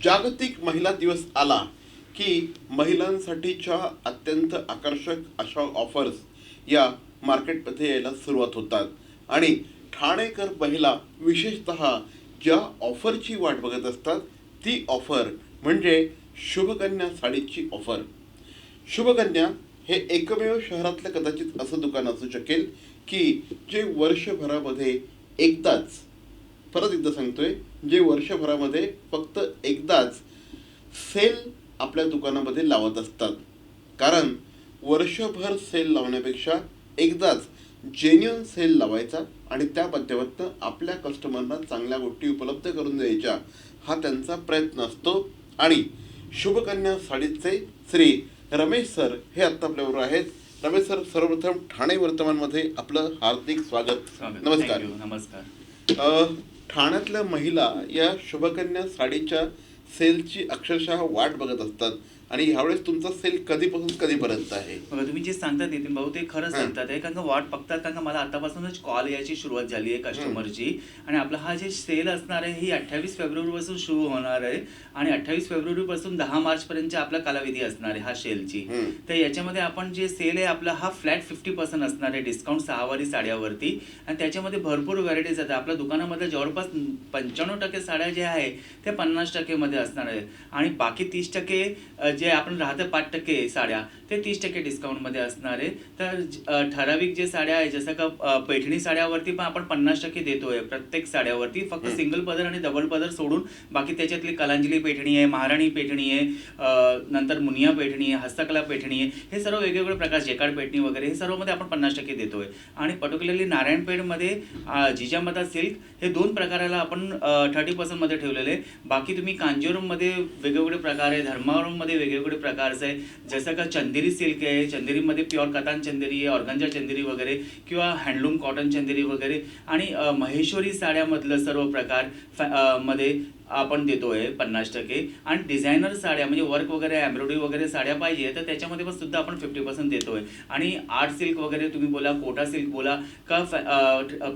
जागतिक महिला दिवस आला की महिलांसाठीच्या अत्यंत आकर्षक अशा ऑफर्स या मार्केटमध्ये यायला सुरुवात होतात आणि ठाणेकर महिला विशेषतः ज्या ऑफरची वाट बघत असतात ती ऑफर म्हणजे शुभकन्या साडीची ऑफर. शुभकन्या हे एकमेव शहरातलं कदाचित असं दुकान असू शकेल की जे वर्षभरामध्ये एकदाच, परत एकदा सांगतोय, जे वर्षभरामध्ये फक्त एकदाच सेल आपल्या दुकानामध्ये लावत असतात. कारण वर्षभर सेल लावण्यापेक्षा एकदाच जेन्युइन सेल लावायचा आणि त्या माध्यमातून आपल्या कस्टमरना चांगल्या गोष्टी उपलब्ध करून द्यायच्या हा त्यांचा प्रयत्न असतो. आणि शुभकन्या साडीचे श्री रमेश सर हे आत्ता आपल्याबरोबर आहेत. रमेश सर, सर्वप्रथम ठाणे वर्तमानमध्ये आपलं हार्दिक स्वागत. नमस्कार. नमस्कार. ठाण्यातल्या महिला या शुभकन्या साडीच्या सेलची अक्षरशः वाट बघत असतात आणि ह्यावेळेस तुमचा सेल कधीपासून कधीपर्यंत आहे? बघा, तुम्ही जे सांगतात नितीन भाऊ ते खरं सांगतात आहे, कारण का वाट बघतात. कारण का मला आतापासूनच कॉल यायची सुरुवात झाली आहे कस्टमरची. आणि आपला हा जे सेल असणार आहे ही 28 फेब्रुवारीपासून सुरू होणार आहे आणि 28 फेब्रुवारीपासून 10 मार्चपर्यंतचा आपला कालावधी असणार आहे हा सेलची. तर याच्यामध्ये आपण जे सेल आहे आपला हा फ्लॅट 50% असणार आहे डिस्काउंट 6 वारी साड्यावरती. आणि त्याच्यामध्ये भरपूर व्हरायटीज आहेत. आपल्या दुकानामध्ये जवळपास 95% साड्या ज्या आहे त्या 50% मध्ये असणार आहे आणि बाकी 30% जे आपण राहतं 5% साड्या ते 30% डिस्काउंटमध्ये असणार आहे. तर ठराविक जे साड्या आहे जसं का पैठणी साड्यावरती पण आपण 50% देतोय प्रत्येक साड्यावरती. फक्त सिंगल पदर आणि डबल पदर सोडून बाकी त्याच्यातली कलांजली पैठणी आहे, महाराणी पैठणी आहे, नंतर मुनिया पैठणी आहे, हस्तकला पैठणी आहे, हे सर्व वेगवेगळे प्रकार, जेकार्ड पैठणी वगैरे हे सर्वमध्ये आपण 50% देतोय. आणि पर्टिक्युलरली नारायणपेठमध्ये जिजामाता सिल्क हे 2 प्रकाराला आपण 30% मध्ये ठेवलेले आहे. बाकी तुम्ही कांजीवरममध्ये वेगवेगळे प्रकार आहे, धर्मावरममध्ये वेगवेगळे प्रकारचे आहे, जसं का चंदेरी सिल्क आहे, चंदेरीमध्ये प्युअर कतान चंदेरी आहे, ऑर्गंजा चंदेरी वगैरे, किंवा हँडलूम कॉटन चंदेरी वगैरे, आणि महेश्वरी साड्यामधलं सर्व प्रकार मध्ये आपण देतोय 50%. आणि डिझायनर साड्या म्हणजे वर्क वगैरे एम्ब्रॉयडरी वगैरे साड्या पाहिजे तर त्याच्यामध्ये पण सुद्धा आपण 50% देतोय. आणि आर्ट सिल्क वगैरे तुम्ही बोला, कोटा सिल्क बोला का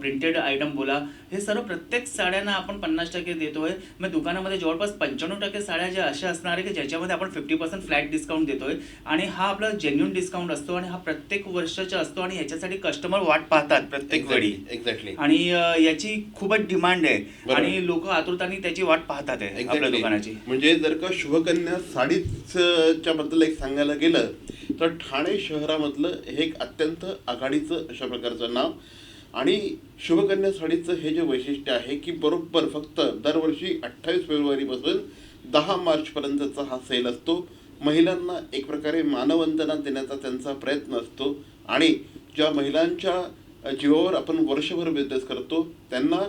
प्रिंटेड आयटम बोला, हे सर्व प्रत्येक साड्यांना आपण 50% देतोय. मग दुकानामध्ये जवळपास 95% साड्या ज्या अशा असणार आहे की ज्याच्यामध्ये आपण 50% फ्लॅट डिस्काउंट देतोय. आणि हा आपला जेन्युइन डिस्काउंट असतो आणि हा प्रत्येक वर्षाचा असतो आणि याच्यासाठी कस्टमर वाट पाहतात प्रत्येक वेळी. एक्झॅक्टली. आणि याची खूपच डिमांड आहे आणि लोक आतुरताने त्याची वाट पाहतात आहे आपल्या दुकानाची. म्हणजे जर का शुभकन्या साडीच्या बद्दल एक सांगायला गेलं तर ठाणे शहरामधलं हे एक अत्यंत आघाडीचं अशा प्रकारचं नाव. आणि शुभकन्या साडीचं हे जे वैशिष्ट्य आहे की बरोबर फक्त दरवर्षी 28 फेब्रुवारीपासून 10 मार्चपर्यंतचा हा सेल असतो. महिलांना एक प्रकारे मानवंदना देण्याचा त्यांचा प्रयत्न असतो आणि ज्या महिलांच्या जीवावर आपण वर्षभर बिझनेस करतो त्यांना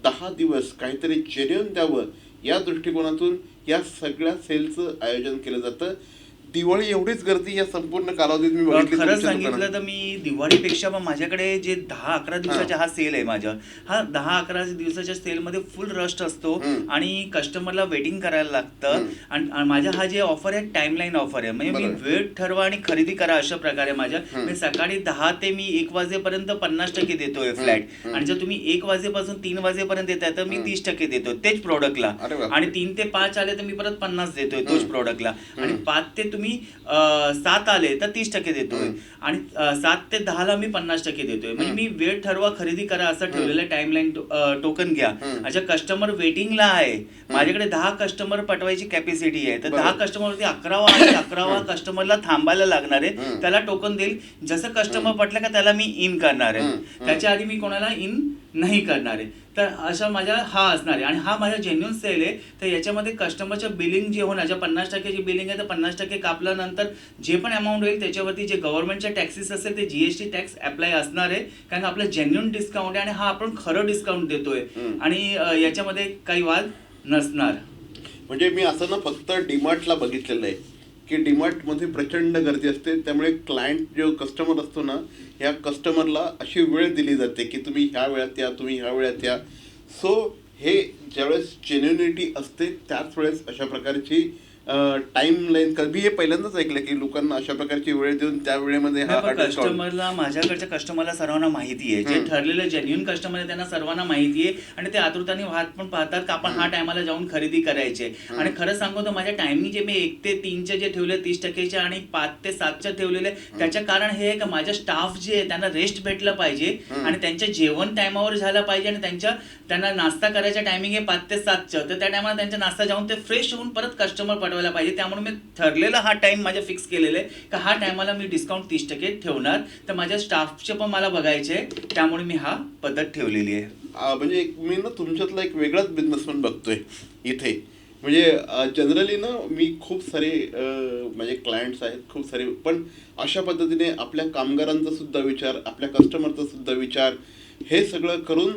10 दिवस काहीतरी जेन्युइन द्यावं या दृष्टिकोनातून या सगळ्या सेलचं आयोजन केलं जातं. दिवाळी एवढीच गर्दी या संपूर्ण कालावधीत मी बघितली. खरं सांगितलं तर मी दिवाळीपेक्षा पण माझ्याकडे जे 10-11 दिवसाचा हा सेल आहे माझा, हा 10-11 दिवसाच्या सेलमध्ये फुल रश असतो आणि कस्टमरला वेटिंग करायला लागतं. आणि माझा हा जे ऑफर आहे टाइमलाईन ऑफर आहे, म्हणजे मी वेळ ठरवा आणि खरेदी करा अशा प्रकारे माझ्या. मी सकाळी 10 ते मी 1 वाजेपर्यंत 50% देतोय फ्लॅट. आणि जर तुम्ही 1 वाजेपासून 3 वाजेपर्यंत देताय तर मी 30% देतोय तेच प्रोडक्टला. आणि 3 ते 5 आले तर मी परत 50 देतोय तोच प्रोडक्टला. आणि 5 ते तुम्ही 7 आले तर 30% देतोय. आणि 7 ते 10 ला मी 50% देतोय. म्हणजे मी वेळ ठरवा खरेदी करा असं ठेवलेलं. टाइमलाईन टोकन घ्या. अच्छा, कस्टमर वेटिंगला आहे, माझ्याकडे 10 कस्टमर पटवायची कॅपॅसिटी आहे, तर 10 कस्टमरवरती 11वा कस्टमरला थांबायला लागणार आहे. त्याला टोकन देईल, जसं कस्टमर पटलं का त्याला मी इन करणार आहे, त्याच्या आधी मी कोणाला इन नाही करणार आहे. तर अशा माझा हा असणार आहे. आणि हा माझा जेन्युइन सेल आहे. तर याच्यामध्ये कस्टमरचं बिलिंग जे होणार, ज्या 50% जी बिलिंग आहे तर 50% कापल्यानंतर जे पण अमाऊंट होईल त्याच्यावरती जे गव्हर्नमेंटच्या टॅक्सेस असेल ते GST टॅक्स अप्लाय असणार आहे. कारण आपलं जेन्युइन डिस्काउंट आहे आणि हा आपण खरं डिस्काउंट देतोय आणि याच्यामध्ये काही वाद नसणार. म्हणजे मी असं ना फक्त डीमार्टला बघितलेलं आहे की डीमार्टमध्ये प्रचंड गर्दी असते, त्यामुळे क्लायंट जो कस्टमर असतो ना या कस्टमरला अशी वेळ दिली जाते की तुम्ही ह्या वेळात या, तुम्ही ह्या वेळात या. सो हे ज्यावेळेस जेन्युनिटी असते त्याच वेळेस अशा प्रकारची टाइम लाईन मी हे पहिल्यांदाच ऐकलं की लोकांना अशा प्रकारची वेळ देऊन त्या वेळेमध्ये हा discount. कस्टमरला, माझ्याकडच्या कस्टमरला सर्वांना माहिती आहे, जे ठरलेले जेन्युइन कस्टमर आहे त्यांना सर्वांना माहिती आहे आणि ते आतुरताने वाट पण पाहतात की आपण हा टायमाला जाऊन खरेदी करायचे. आणि खरं सांगू तर माझ्या टायमिंग जे मी 1 ते 3चे जे ठेवले 30% आणि 5 ते 7चे ठेवलेले, त्याचं कारण हे आहे की माझ्या स्टाफ जे आहे त्यांना रेस्ट भेटलं पाहिजे आणि त्यांचं जेवण टायमावर झालं पाहिजे आणि त्यांना नाश्ता करायचा टायमिंग आहे 5 ते 7चं, तर त्या टायमाला त्यांचा नाश्ता जाऊन ते फ्रेश होऊन परत कस्टमर पाठवायला पाहिजे. त्यामुळे मी ठरलेला हा टाइम माझ्या फिक्स केलेला आहे की हा टायमाला मी डिस्काउंट 30% ठेवणार. तर माझ्या स्टाफचे पण मला बघायचे, त्यामुळे मी हा पद्धत ठेवलेली आहे. म्हणजे मी ना तुमच्यातला एक वेगळाच बिझनेसमॅन बघतोय इथे. म्हणजे जनरली ना मी खूप सारे माझे क्लायंट्स आहेत खूप सारे, पण अशा पद्धतीने आपल्या कामगारांचा सुद्धा विचार, आपल्या कस्टमरचा सुद्धा विचार, हे सगळं करून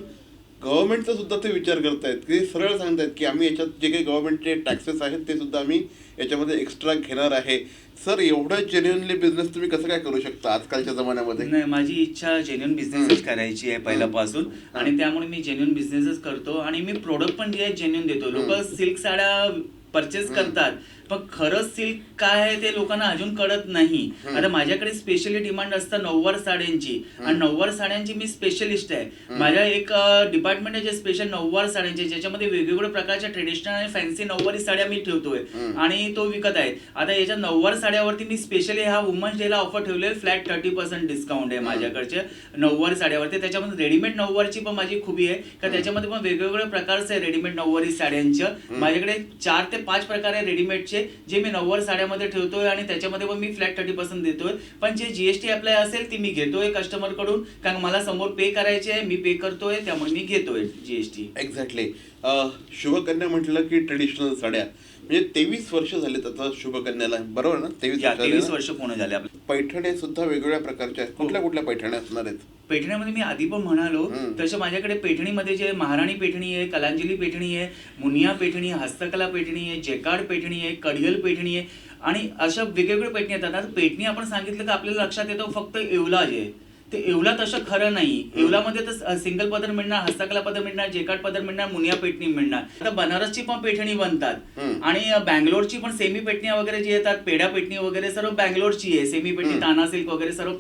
गव्हर्नमेंटचा सुद्धा ते विचार करतायत की सरळ सांगतायत की आम्ही याच्यात जे काही गव्हर्नमेंटचे टॅक्सेस आहेत ते सुद्धा आम्ही याच्यामध्ये एक्स्ट्रा घेणार आहे. सर, एवढं जेन्युइनली बिझनेस तुम्ही कसं काय करू शकता आजकालच्या जमान्यामध्ये? नाही, माझी इच्छा जेन्युइन बिझनेसच करायची आहे पहिल्यापासून आणि त्यामुळे मी जेन्युइन बिझनेसच करतो आणि मी प्रोडक्ट पण जे आहे जेन्युइन देतो. लोक सिल्क साड्या परचेस करतात, पण खरंच सिल्क काय आहे ते लोकांना अजून कळत नाही. आता माझ्याकडे स्पेशली डिमांड असतं नऊवार साड्यांची आणि नऊवार साड्यांची मी स्पेशलिस्ट आहे. माझ्या एक डिपार्टमेंट आहे जे स्पेशल नऊवार साड्यांचे, ज्याच्यामध्ये वेगवेगळ्या प्रकारच्या ट्रेडिशनल आणि फॅन्सी नऊवारी साड्या मी ठेवतोय आणि तो विकत आहे. आता याच्या नऊवार साड्यावरती मी स्पेशली हा वुमन्स डेला ऑफर ठेवले, फ्लॅट 30% डिस्काउंट आहे माझ्याकडच्या नऊवार साड्यावरती. त्याच्यामध्ये रेडीमेड नऊवारची पण माझी खूबी आहे का त्याच्यामध्ये पण वेगवेगळ्या प्रकारचे आहे रेडीमेड नऊवारी साड्यांच्या. माझ्याकडे 4 ते 5 प्रकार आहे रेडीमेडचे जे मी नऊवार साड्यामध्ये ठेवतोय आणि त्याच्यामध्ये पण मी फ्लॅट 30% देतोय. पण जे जीएसटी अप्लाय असेल ती मी घेतोय कस्टमर कडून, कारण मला समोर पे करायचे आहे, मी पे करतोय, त्यामुळे मी घेतोय जीएसटी. एक्झॅक्टली. शुभकन्या म्हटलं की ट्रेडिशनल साड्या, म्हणजे 23 वर्ष झालेत आता शुभकन्याला, बरोबर ना? 23 वर्ष पूर्ण झाले आपले. पैठण्या सुद्धा वेगवेगळ्या प्रकारच्या आहेत. कुठल्या कुठल्या पैठण्या असणार आहेत? पैठणीमध्ये मी आधी पण म्हणालो तसं माझ्याकडे पैठणीमध्ये जे महाराणी पैठणी आहे, कलांजली पैठणी आहे, मुनिया पैठणी आहे, हस्तकला पैठणी आहे, जेकार्ड पैठणी आहे, कडियल पैठणी आहे आणि अशा वेगवेगळ्या पैठणी येतात. आता पैठणी आपण सांगितलं की आपल्याला लक्षात येतं फक्त येवला जे ते येवला तसं खरं नाही. येवलामध्ये तर सिंगल पदर मिळणार, हस्तकला पदर मिळणार, जेकार्ड पदर मिळणार, मुनिया पैठणी मिळणार. आता बनारसची पण पैठणी बनतात आणि बँगलोरची पण सेमी पैठणी वगैरे जे येतात, पेढा पैठणी वगैरे सर्व बँगलोरची आहे. सेमी पैठणी, ताना सिल्क वगैरे सर्व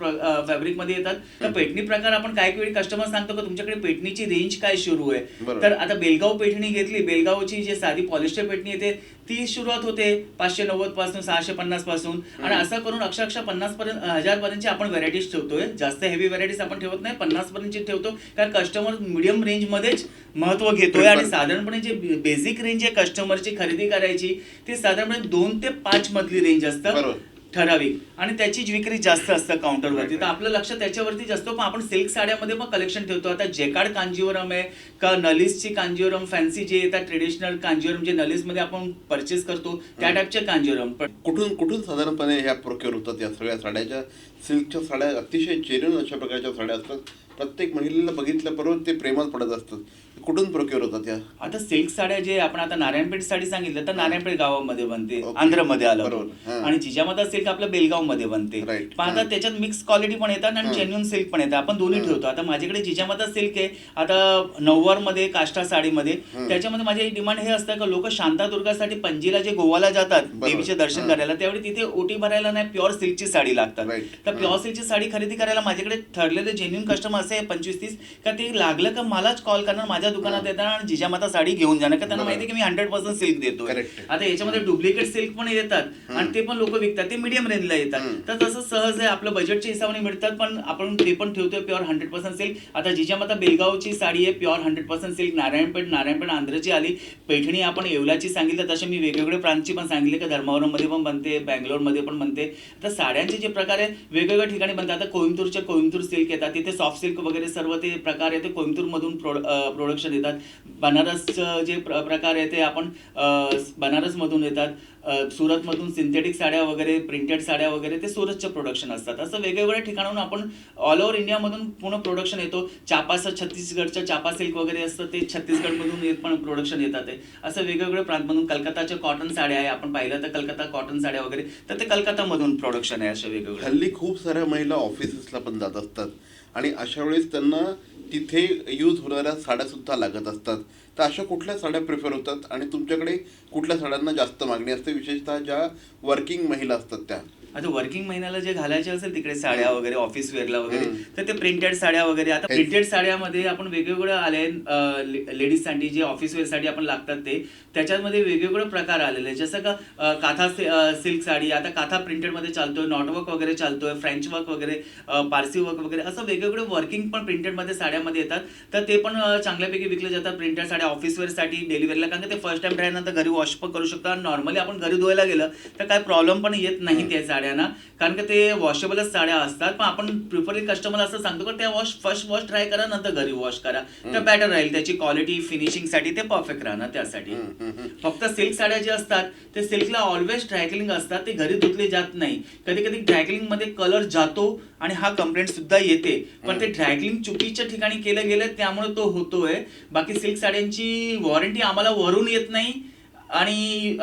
फॅब्रिक मध्ये येतात. तर पैठणी प्रकार आपण काही वेळी कस्टमर सांगतो की तुमच्याकडे पैठणीची रेंज काय सुरू आहे. तर आता बेलगाव पैठणी घेतली, बेलगावची जी साधी पॉलिस्टर पैठणी येते ती सुरुवात होते 590 पासून, 650 पासून आणि असं करून अक्षरशः 50 पर्यंत 1000 पर्यंतची आपण व्हरायटीज ठेवतोय. जास्त हेवी व्हरायटीज आपण ठेवत नाही, 50 पर्यंतची ठेवतो कारण कस्टमर मिडियम रेंज मध्येच महत्व घेतोय आणि साधारणपणे जे बेसिक रेंज आहे कस्टमरची खरेदी करायची ती साधारणपणे 2 ते 5 मधली रेंज असतं ठराविक आणि त्याची विक्री जास्त असतं काउंटरवरती. तर आपलं लक्ष त्याच्यावरती जास्त. पण आपण सिल्क साड्यामध्ये पण कलेक्शन ठेवतो. आता जेकार्ड कांजीवरम आहे का नलीसची कांजीवरम, फॅन्सी जे येतात ट्रेडिशनल कांजीवरम जे नलीसमध्ये आपण परचेस करतो त्या टाईपचे कांजीवरम. कुठून साधारणपणे ह्या प्रोक्युअर होतात या सगळ्या साड्याच्या? सिल्कच्या साड्या अतिशय जेन्युइन अशा प्रकारच्या साड्या असतात, प्रत्येक महिलेला बघितल्याबरोबर ते प्रेमात पडत असतात. कुठून प्रोक्युअर होतात या? आता सिल्क साड्या जे आपण आता नारायणपेठ साडी सांगितलं तर नारायणपेठ गावामध्ये बनते, आंध्रमध्ये आलं, आणि जिजामाता सिल्क आपल्या बेलगाव मध्ये बनते. पण आता त्याच्यात मिक्स क्वालिटी पण येतात आणि जेन्युइन सिल्क पण येतात. आपण दोन्ही ठेवतो. आता माझ्याकडे जिजामाता सिल्क आहे आता नऊवार मध्ये, काष्टा साडीमध्ये. त्याच्यामध्ये माझे डिमांड हे असतं का लोक शांतादुर्गासाठी पणजीला जे गोवाला जातात देवीचे दर्शन करायला, त्यावेळी तिथे ओटी भरायला नाही प्युअर सिल्कची साडी लागतात. तर प्युअर सिल्कची साडी खरेदी करायला माझ्याकडे ठरलेले जेन्युइन कस्टमर असे 25-30 का ते लागलं का मलाच कॉल करणार, माझ्या दुकानात येतात आणि जिजामाता साडी घेऊन जाणार का त्यांना माहिती आहे की मी 100% सिल्क देतो. आता याच्यामध्ये डुप्लिकेट सिल्क पण येतात आणि ते पण लोक विकतात, ते मीडियम रेंजला येतात. तर तसं सहज आहे, आपलं बजेटच्या हिशोबाने मिळतात. पण आपण ते पण ठेवतोय प्युअर 100% सिल्क. आता जिजामाता बेलगावची साडी आहे प्युअर 100% सिल्क. नारायणपेठ आंध्रची आली. पैठणी आपण येवलाची सांगितलं तसे मी वेगवेगळे प्रांतची पण सांगितले की धर्मावरम मध्ये पण बनते, बँगलोरमध्ये पण बनते. तर साड्यांचे जे प्रकार आहे वेगवेगळ्या ठिकाणी बनतात. आता कोइंबतूर सिल्क येतात, तिथे सॉफ्ट सिल्क वगैरे सर्व ते प्रकार आहे ते कोइंबतूर मधून प्रोडक्शन येतात. बनारसचं जे प्रकार आहे ते आपण बनारस मधून येतात. सुरत मधून सिंथेटिक साड्या वगैरे, प्रिंटेड साड्या वगैरे ते सुरतचं प्रोडक्शन असतात. असं वेगवेगळ्या ठिकाणाहून आपण ऑल ओव्हर इंडिया मधून पूर्ण प्रोडक्शन येतो. चापाचं छत्तीसगडचं चापा सिल्क वगैरे असतं ते छत्तीसगड मधून पण प्रोडक्शन येतात. असं वेगवेगळ्या प्रांतमधून. कलकत्ताच्या कॉटन साड्या आहे, आपण पाहिलं तर कलकत्ता कॉटन साड्या वगैरे, तर ते कलकत्ता मधून प्रोडक्शन आहे. अशा वेगवेगळ्या. हल्ली खूप साऱ्या महिला ऑफिसेसला पण जात असतात आणि अशा वेळेस त्यांना तिथे यूज होणाऱ्या साड्या सुद्धा लागत असतात. तर अशा कुठल्या साड्या प्रिफर होतात आणि तुमच्याकडे कुठल्या साड्यांना जास्त मागणी असते, विशेषतः ज्या वर्किंग महिला असतात त्या? आता वर्किंग महिन्याला जे घालायचे असेल तिकडे साड्या वगैरे ऑफिस वेअरला वगैरे, हम्म. तर ते प्रिंटेड साड्या वगैरे. आता हेच. प्रिंटेड साड्यामध्ये आपण वेगवेगळं आले लेडीजसाठी जे ऑफिस वेअरसाठी आपण लागतात ते, त्याच्यामध्ये वेगवेगळे प्रकार आलेले आहेत. जसं का काथा सिल्क साडी, आता काथा प्रिंटेडमध्ये चालतोय, नॉटवर्क वगैरे चालतोय, फ्रेंच वर्क वगैरे, पारसी वर्क वगैरे, असं वेगवेगळे वर्किंग पण प्रिंटेडमध्ये साड्यामध्ये येतात. तर ते पण चांगल्यापैकी विकले जातात. प्रिंटेड साड्या ऑफिस वेअरसाठी, डेली वेअरला, कारण ते फर्स्ट टाइम ड्रायनंतर घरी वॉश पण करू शकतो. आणि नॉर्मली आपण घरी धुवायला गेलं तर काय प्रॉब्लेम पण येत नाही त्या साड्यांना, कारण का ते वॉशेबलच साड्या असतात. पण आपण प्रिफरली कस्टमरला असं सांगतो की त्या फर्स्ट वॉश ट्राय करा, नंतर घरी वॉश करा, तर बेटर राहील. त्याची क्वालिटी फिनिशिंगसाठी ते परफेक्ट राहणार. त्यासाठी फक्त सिल्क साड्या जे असतात ते सिल्कला ऑलवेज ड्रायक्लिंग असतात, ते घरी धुतले जात नाही. कधी कधी ड्रायक्लिंग मध्ये कलर जातो आणि हा कंप्लेंट सुद्धा येते, पण ते ड्रायक्लिंग चुकीच्या ठिकाणी केलं गेलं त्यामुळे तो होतोय. बाकी सिल्क साड्यांची वॉरंटी आम्हाला वरून येत नाही आणि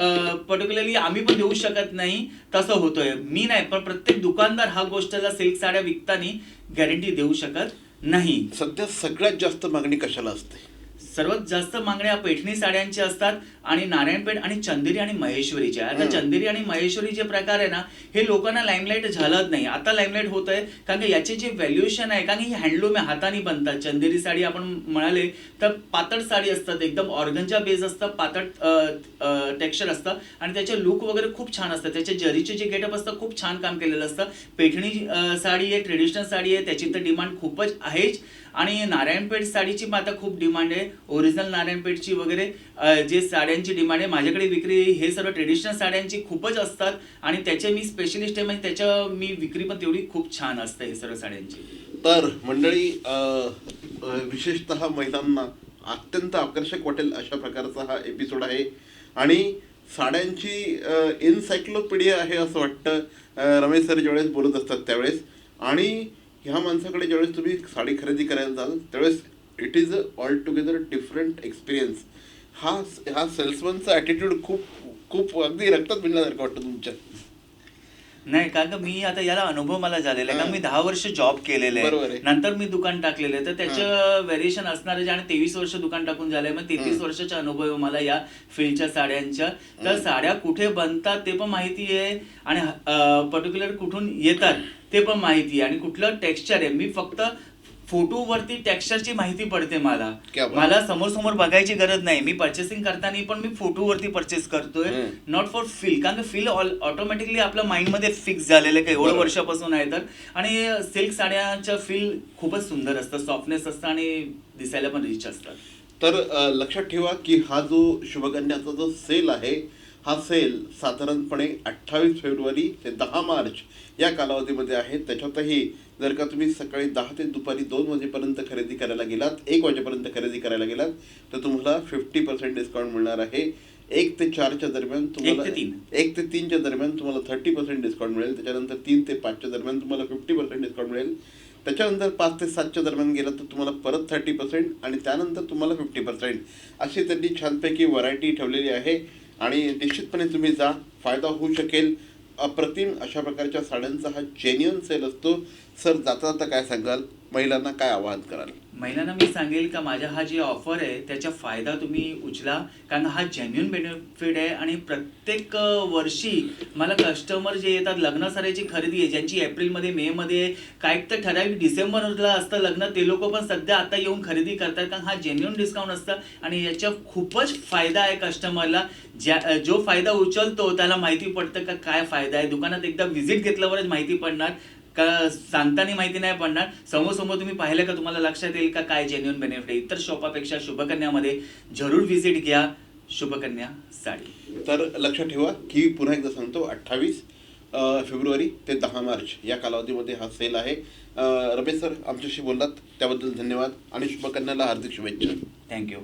पर्टिक्युलरली आम्ही पण देऊ शकत नाही. तसं होतोय. मी नाही, पण प्रत्येक दुकानदार हा गोष्टीला सिल्क साड्या विकताना गॅरंटी देऊ शकत नाही. सध्या सगळ्यात जास्त मागणी कशाला असते? सर्वात जास्त मागण्या पैठणी साड्यांच्या असतात आणि नारायणपेठ आणि चंदेरी आणि महेश्वरीच्या. आता चंदेरी आणि महेश्वरी जे प्रकार आहे ना, हे लोकांना लाईमलाईट झालंच नाही. आता लाईमलाईट होत आहे, कारण की याचे जे व्हॅल्युएशन आहे, कारण ही हँडलूम आहे, हाताने बनतात. चंदेरी साडी आपण म्हणाले तर पातळ साडी असतात, एकदम ऑर्गनचा बेस असतं, पातळ टेक्स्चर असतं आणि त्याचे लुक वगैरे खूप छान असतात. त्याचे जरीचे जे गेटअप असतं खूप छान काम केलेलं असतं. पैठणी साडी आहे, ट्रेडिशनल साडी आहे, त्याची तर डिमांड खूपच आहेच. आणि नारायणपेठ साडीची पण आता खूप डिमांड आहे. ओरिजिनल नारायणपेठची वगैरे जे साड्यांची डिमांड आहे. माझ्याकडे विक्री हे सर्व ट्रेडिशनल साड्यांची खूपच असतात आणि त्याचे मी स्पेशलिस्ट आहे, म्हणजे त्याच्या मी विक्री पण तेवढी खूप छान असते हे सर्व साड्यांची. तर मंडळी, विशेषतः महिलांना अत्यंत आकर्षक वाटेल अशा प्रकारचा हा एपिसोड आहे आणि साड्यांची एन्सायक्लोपीडिया आहे असं वाटतं. रमेश सर ज्यावेळेस बोलत असतात त्यावेळेस, आणि ह्या माणसाकडे ज्यावेळेस तुम्ही साडी खरेदी करायला जाल त्यावेळेस it is all together different experience. हा सेल्समनचा ॲटिट्यूड खूप खूप अगदी रक्तात भिनल्यासारखं वाटतं तुमच्या. नाही, कारण का मी आता याला अनुभव मला झालेला आहे, कारण मी 10 वर्ष जॉब केलेले बरोबर आहे, आहे. नंतर मी दुकान टाकलेलं आहे. तर त्याचं व्हेरिएशन असणार आहे. आणि 23 वर्ष दुकान टाकून झालंय, मग 33 वर्षाचा अनुभव आहे मला या फील्डच्या साड्यांच्या. तर साड्या कुठे बनतात ते पण माहिती आहे आणि पर्टिक्युलर कुठून येतात ते पण माहिती आहे आणि कुठलं टेक्स्चर आहे. मी फक्त फोटोवरती टेक्स्चरची माहिती पडते मला. क्या बात. मला समोर समोर बघायची गरज नाही. मी पर्चेसिंग करताना पण मी फोटोवरती परचेस करतोय, नॉट फॉर फील, कारण फील ऑटोमॅटिकली आपल्या माइंडमध्ये फिक्स झालेलं आहे काही एवढं बरोबर. वर्षापासून आहे. तर आणि सिल्क साड्यांचं फील खूपच सुंदर असतं, सॉफ्टनेस असतं आणि दिसायला पण रिच असतात. तर लक्षात ठेवा की हा जो शुभकन्याचा जो सेल आहे, हा सेल साधारणपणे 28 फेब्रुवारी ते 10 मार्च या कालावधीमध्ये आहे. त्याच्यातही जर का तुम्ही सकाळी 10 ते दुपारी 2 वाजेपर्यंत खरेदी करायला गेलात, 1 वाजेपर्यंत खरेदी करायला गेलात, तर तुम्हाला 50% डिस्काउंट मिळणार आहे. 1 ते 4च्या दरम्यान तुम्हाला 1 ते 3च्या दरम्यान तुम्हाला 30% डिस्काउंट मिळेल. त्याच्यानंतर 3 ते 5च्या दरम्यान तुम्हाला 50% डिस्काउंट मिळेल. त्याच्यानंतर 5 ते 7च्या दरम्यान गेलं तर तुम्हाला परत 30% आणि त्यानंतर तुम्हाला 50%, अशी त्यांनी छानपैकी व्हरायटी ठेवलेली आहे. आणि निश्चितपणे तुम्ही जा, फायदा होऊ शकेल. अप्रतिम अशा प्रकारच्या साड्यांचा हा जेन्युअन सेल असतो. सर, जाता जाता काय सांगाल, महिलांना काय आवाहन कराल? महिलांना मी सांगेल का माझ्या हा जे ऑफर आहे त्याचा फायदा तुम्ही उचला, कारण हा जेन्युइन बेनिफिट आहे. आणि प्रत्येक वर्षी मला कस्टमर जे येतात, लग्न साड्याची खरेदी आहे ज्यांची एप्रिलमध्ये मेमध्ये, काही तर ठराविक डिसेंबरला असतं लग्न, ते लोक पण सध्या आता येऊन खरेदी करतात, कारण हा जेन्युइन डिस्काउंट असतं आणि याचा खूपच फायदा आहे कस्टमरला. जो फायदा उचलतो त्याला माहिती पडतं का काय फायदा आहे. दुकानात एकदा व्हिजिट घेतल्यावरच माहिती पडणार, का सांगताना माहिती नाही पडणार. समोर तुम्ही पाहिलं का तुम्हाला लक्षात येईल का काय जेन्युइन बेनिफिट आहे. इतर शॉपापेक्षा शुभकन्यामध्ये जरूर व्हिजिट घ्या, शुभकन्या साडी. तर लक्षात ठेवा की पुन्हा एकदा सांगतो, 28 फेब्रुवारी ते 10 मार्च या कालावधीमध्ये हा सेल आहे. रमेश सर, आमच्याशी बोललात त्याबद्दल धन्यवाद आणि शुभकन्याला हार्दिक शुभेच्छा. थँक्यू.